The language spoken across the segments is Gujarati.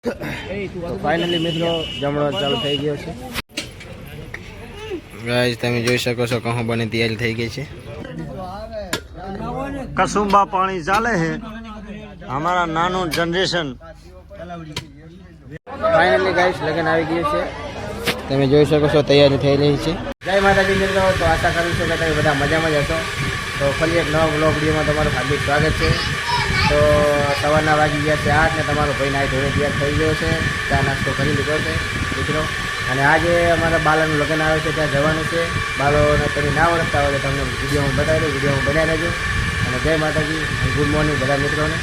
ફાઇનલી મિત્રો જમણો ચાલુ થઈ ગયો છે ગાઈસ, તમે જોઈ શકો છો કહું બની તૈયારી થઈ ગઈ છે। कसुम्बा पानी चाले है हमारा नानो जनरेशन। ફાઇનલી ગાઈસ લગન આવી ગયું છે, તમે જોઈ શકો છો તૈયારી થઈ રહી છે। જય માતાજી મિત્રો, તો આશા કરું છું કે તમે બધા મજામાં જ હશો। તો ફરી એક નવા બ્લોગ વિડીયોમાં તમારું હાર્દિક સ્વાગત છે। તો સવારના વાગી ગયા છે 8 ને તમારો ભાઈ નાઈ ધોઈને તૈયાર થઈ ગયો છે, ચા નાસ્તો કરી લીધો છે મિત્રો। અને આજે અમારા બાલાનું લગ્ન આવે છે, ત્યાં જવાનું છે। બાલોને તમે ના ઓળખતા હોય તો તમને વિડીયોમાં બતાવી દઉં, વિડીયોમાં બનાવી લેજો। અને જય માતાજી, ગુડ મોર્નિંગ બધા મિત્રોને।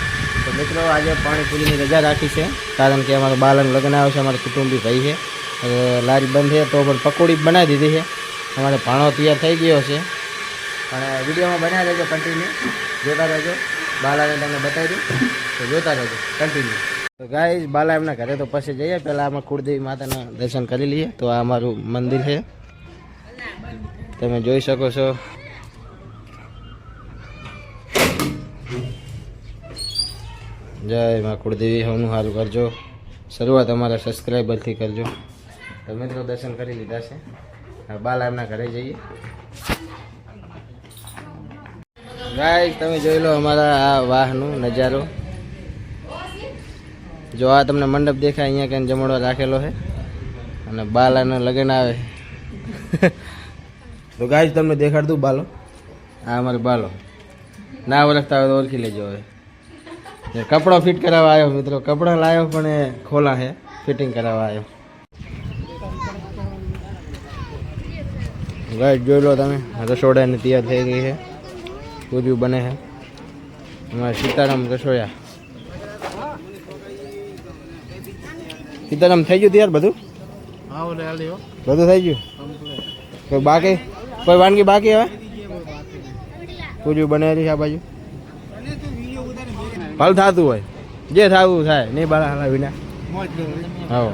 તો મિત્રો આજે પાણીપુરીની રજા રાખી છે, કારણ કે અમારા બાલાનું લગ્ન આવે છે, અમારા કુટુંબી ભાઈ છે। લારી બંધ છે તો પણ પકોડી બનાવી દીધી છે, અમારે ભાણો તૈયાર થઈ ગયો છે। અને વિડીયોમાં બનાવી લેજો, કન્ટિન્યુ જોતા રહેજો। બાલાને તમને બતાવી દઉં તો જોતા રહેજો કન્ટિન્યુ। તો ગાઈસ બાલા એમના ઘરે તો પછી જઈએ, પહેલાં આમાં કુળદેવી માતાના દર્શન કરી લઈએ। તો આ અમારું મંદિર છે, તમે જોઈ શકો છો। જય માં કુળદેવી, હવનું સારું કરજો, શરૂઆત અમારા સબસ્ક્રાઈબરથી કરજો। તો મિત્રો દર્શન કરી લીધા છે, બાલા એમના ઘરે જઈએ। ગાઈસ તમે જોઈ લો અમારા આ વાહનો નજારો, જો આ તમને મંડપ દેખાય, અહીંયા કંઈ જમણો રાખેલો છે અને બાલાનો લગ્ન આવે। તો ગાઈસ તમને દેખાડ દઉં બાલો, આ અમારો બાલો, ના ઓળખતા હોય તો ઓળખી લેજો। હવે કપડો ફિટ કરાવવા આવ્યો મિત્રો, કપડા લાવ્યો પણ એ ખોલા છે, ફિટિંગ કરાવવા આવ્યો। ગાઈસ જોઈ લો તમે, રસોડાની તૈયાર થઈ ગઈ છે, પૂરી બને છે અમારે સીતારામ રસોયા। સીતારામ થઈ ગયું તૈયાર બધું? બધું થઈ ગયું, કોઈ બાકી, કોઈ વાનગી બાકી? હવે પૂરી બનેલી છે આ બાજુ, ભલ થતું હોય જે થવું થાય, નહીં બાળા હલા વિના। હા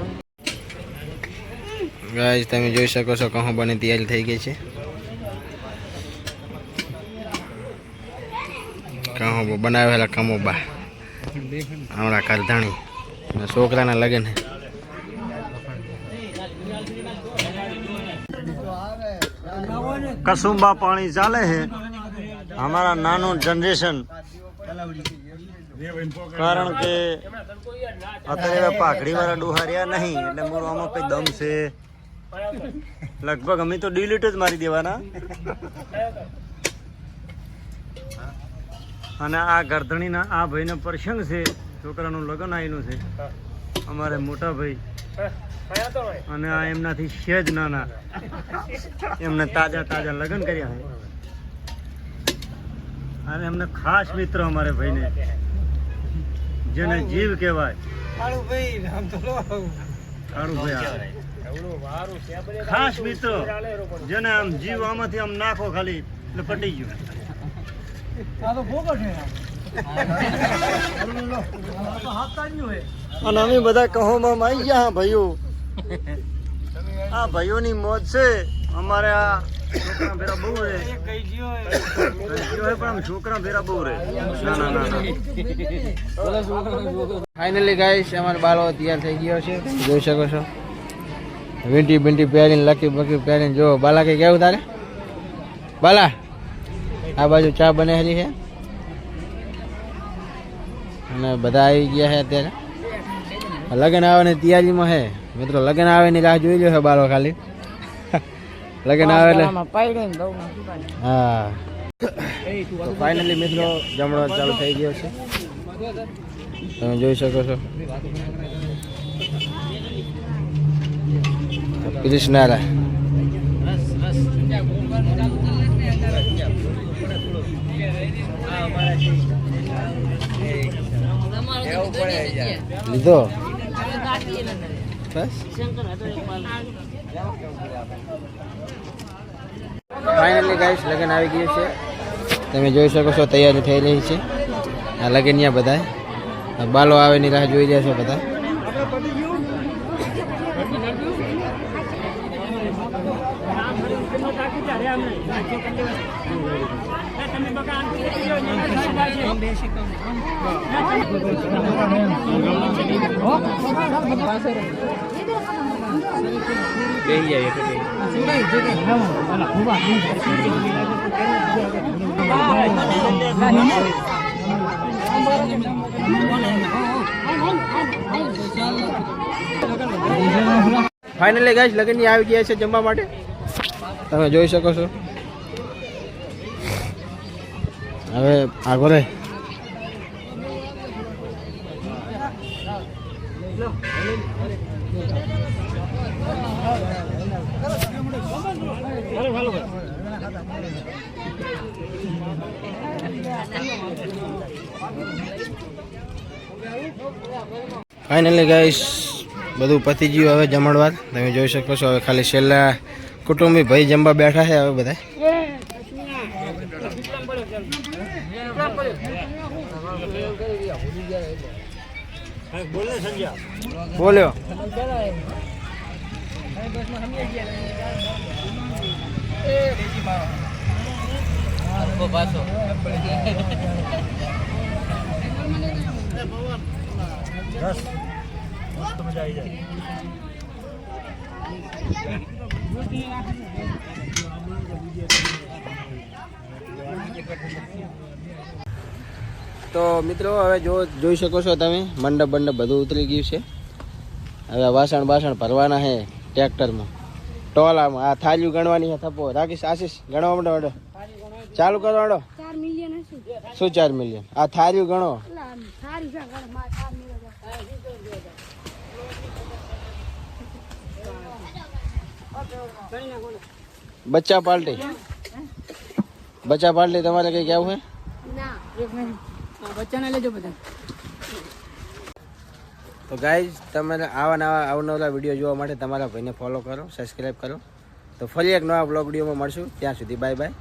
ગાઈસ તમે જોઈ શકો છો કહું બની તૈયારી થઈ ગઈ છે, કહું બનાવેલા કમોબા હમણાં કરધાણી છોકરાના લગ્ન છે। कसुम्बा पानी चाले है हमारा नानो जनरेशन। कारण के અત્યારે પાઘડી વાળા ડોહાર્યા નહીં, એટલે મારો આમાં કઈ દમ છે લગભગ અમે તો ડિલીટ જ મારી દેવાના। અને આ ગરધણીના આ ભાઈનો પ્રસંગ છે, છોકરાનું લગ્ન આવીનું છે, અમારે મોટા ભાઈ અને આ એમનાથી સેજ નાના, એમને તાજા તાજા લગ્ન કર્યા છે। અને એમને ખાસ મિત્ર અમારે ભાઈને, જેને જીવ કહેવાય, ખાસ મિત્ર જેને આમ જીવ આમાંથી આમ નાખો ખાલી એટલે પટી ગયું। અને અમે બધા કહોમાં આવી ગયા ભાઈઓ, આ ભાઈઓની મોજ છે। અમારે આ છોકરા ભેરા બહુ રે, પણ છોકરા ભેરા બહુ રે, ના ના ના ના। ફાઇનલી ગાઈસ અમારો બાલો તૈયાર થઈ ગયો છે, જોઈ શકો છો। વીંટી બીંટી પહેરીને, લકી બકી પહેરીને, જો બાલા કઈ કેવું તારે બાલા? આ બાજુ ચા બનેલી છે અને બધા આવી ગયા છે અત્યારે, લગ્ન આવવાની તૈયારીમાં છે મિત્રો। લગ્ન આવેની રાહ જોઈ લ્યો છે બાલો ખાલી, લગ્ન આવે એટલે હા। તો ફાઇનલી મિત્રો જમણો ચાલુ થઈ ગયો છે, તમે જોઈ શકો છો। કૃષ્ણારા લીધો બસ। ફાઇનલી ગાઈસ લગ્ન આવી ગયું છે, તમે જોઈ શકો છો તૈયારી થઈ રહી છે। આ લગ્નિયા બધા બાલો આવે ની રાહ જોઈ રહ્યા છો બધા। બેસી જાય ફાઇનલી ગાઈસ લગન આવી ગયા છે જમવા માટે. તમે જોઈ શકો છો. હવે આગળ રહે ફાઇનલી ગાઈસ બધું પતી ગયું. હવે જમણવાર તમે જોઈ શકો છો. હવે ખાલી છેલ્લા કુટુંબી ભાઈ જમવા બેઠા છે. હવે બધા બોલ્યો તો મિત્રો હવે જોઈ શકો છો તમે મંડપ બધું ઉતરી ગયું છે. હવે વાસણ ભરવાના છે ટ્રેક્ટરમાં ટોલામાં. આ થાળીઓ ગણવાની છે. થપ્પો રાકેશ આશીષ ગણવા માંડો. ચાલુ કરો માંડો. 4 મિલિયન હશે. શું 4 મિલિયન? આ થાળીઓ ગણો. બચ્ચા પાર્ટી તમારે કઈ કહેવું છે? બચ્ચાને લેજો બધા. તો ગાઈઝ તમારે આવા વિડીયો જોવા માટે તમારા ભાઈને ફોલો કરો, સબસ્ક્રાઈબ કરો. તો ફરી એક નવા બ્લોગ વિડીયોમાં મળશું. ત્યાં સુધી બાય બાય.